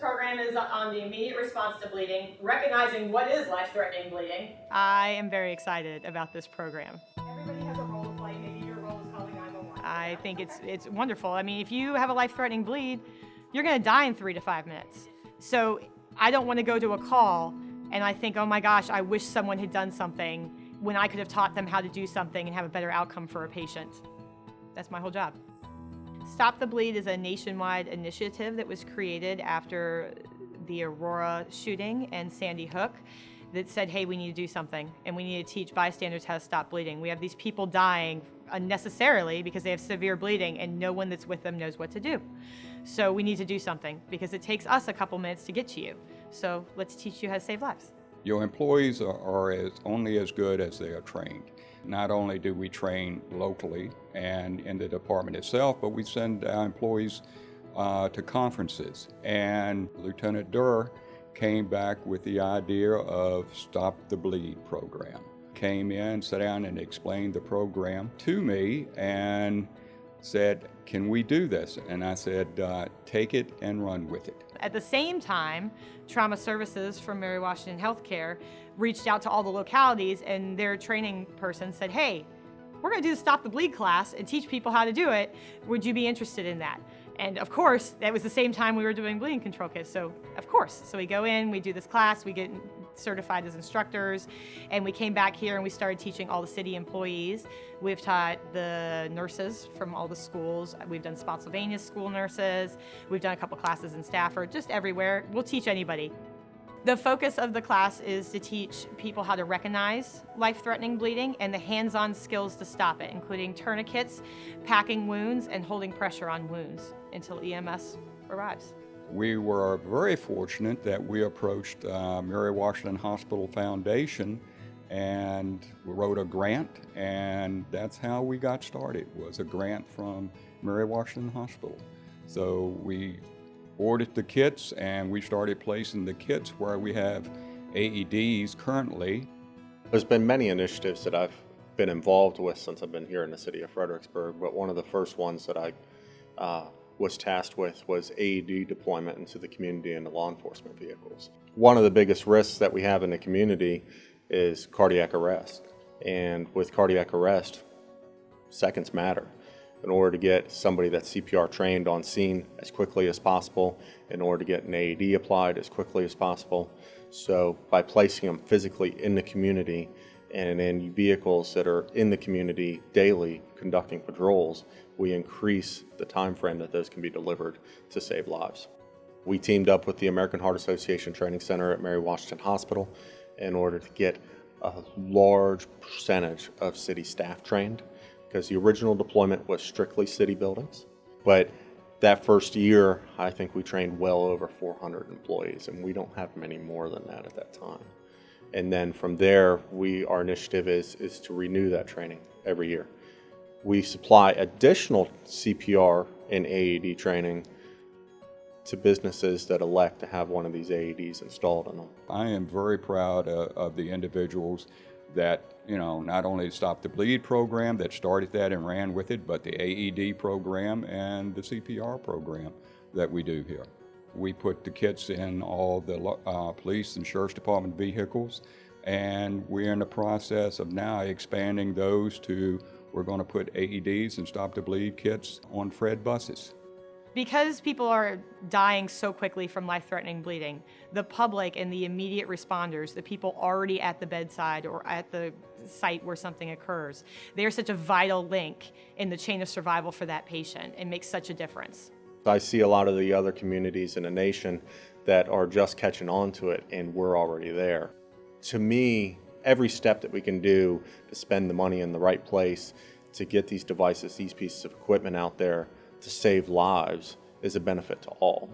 program is on the immediate response to bleeding, recognizing what is life-threatening bleeding. I am very excited about this program. Everybody has a role to play. Maybe your role is calling 911. I think it's wonderful. I mean, if you have a life-threatening bleed, you're going to die in 3 to 5 minutes. So I don't want to go to a call and I think, oh my gosh, I wish someone had done something when I could have taught them how to do something and have a better outcome for a patient. That's my whole job. Stop the Bleed is a nationwide initiative that was created after the Aurora shooting and Sandy Hook that said, hey, we need to do something and we need to teach bystanders how to stop bleeding. We have these people dying unnecessarily because they have severe bleeding and no one that's with them knows what to do. So we need to do something because it takes us a couple minutes to get to you. So let's teach you how to save lives. Your employees are only as good as they are trained. Not only do we train locally and in the department itself, but we send our employees to conferences. And Lieutenant Durr came back with the idea of Stop the Bleed program. Came in, sat down and explained the program to me and said, can we do this? And I said, take it and run with it. At the same time, Trauma Services from Mary Washington Healthcare reached out to all the localities and their training person said, hey, we're going to do the Stop the Bleed class and teach people how to do it. Would you be interested in that? And of course, that was the same time we were doing bleeding control kits. So of course, so we go in, we do this class, we get certified as instructors, and we came back here and we started teaching all the city employees. We've taught the nurses from all the schools. We've done Spotsylvania school nurses. We've done a couple classes in Stafford, just everywhere. We'll teach anybody. The focus of the class is to teach people how to recognize life-threatening bleeding and the hands-on skills to stop it, including tourniquets, packing wounds, and holding pressure on wounds until EMS arrives. We were very fortunate that we approached Mary Washington Hospital Foundation and wrote a grant, and that's how we got started, was a grant from Mary Washington Hospital. So we ordered the kits and we started placing the kits where we have AEDs currently. There's been many initiatives that I've been involved with since I've been here in the city of Fredericksburg, but one of the first ones that I was tasked with was AED deployment into the community and the law enforcement vehicles. One of the biggest risks that we have in the community is cardiac arrest. And with cardiac arrest, seconds matter. In order to get somebody that's CPR trained on scene as quickly as possible, in order to get an AED applied as quickly as possible. So by placing them physically in the community and in vehicles that are in the community daily conducting patrols, we increase the time frame that those can be delivered to save lives. We teamed up with the American Heart Association Training Center at Mary Washington Hospital in order to get a large percentage of city staff trained, because the original deployment was strictly city buildings. But that first year, I think we trained well over 400 employees, and we don't have many more than that at that time. And then from there, our initiative is to renew that training every year. We supply additional CPR and AED training to businesses that elect to have one of these AEDs installed in them. I am very proud of the individuals that, not only Stop the Bleed program that started that and ran with it, but the AED program and the CPR program that we do here. We put the kits in all the police and sheriff's department vehicles, and we're in the process of now expanding those to, we're going to put AEDs and Stop the Bleed kits on Fred buses. Because people are dying so quickly from life-threatening bleeding, the public and the immediate responders, the people already at the bedside or at the site where something occurs, they're such a vital link in the chain of survival for that patient and makes such a difference. I see a lot of the other communities in the nation that are just catching on to it, and we're already there. To me, every step that we can do to spend the money in the right place to get these devices, these pieces of equipment out there to save lives is a benefit to all.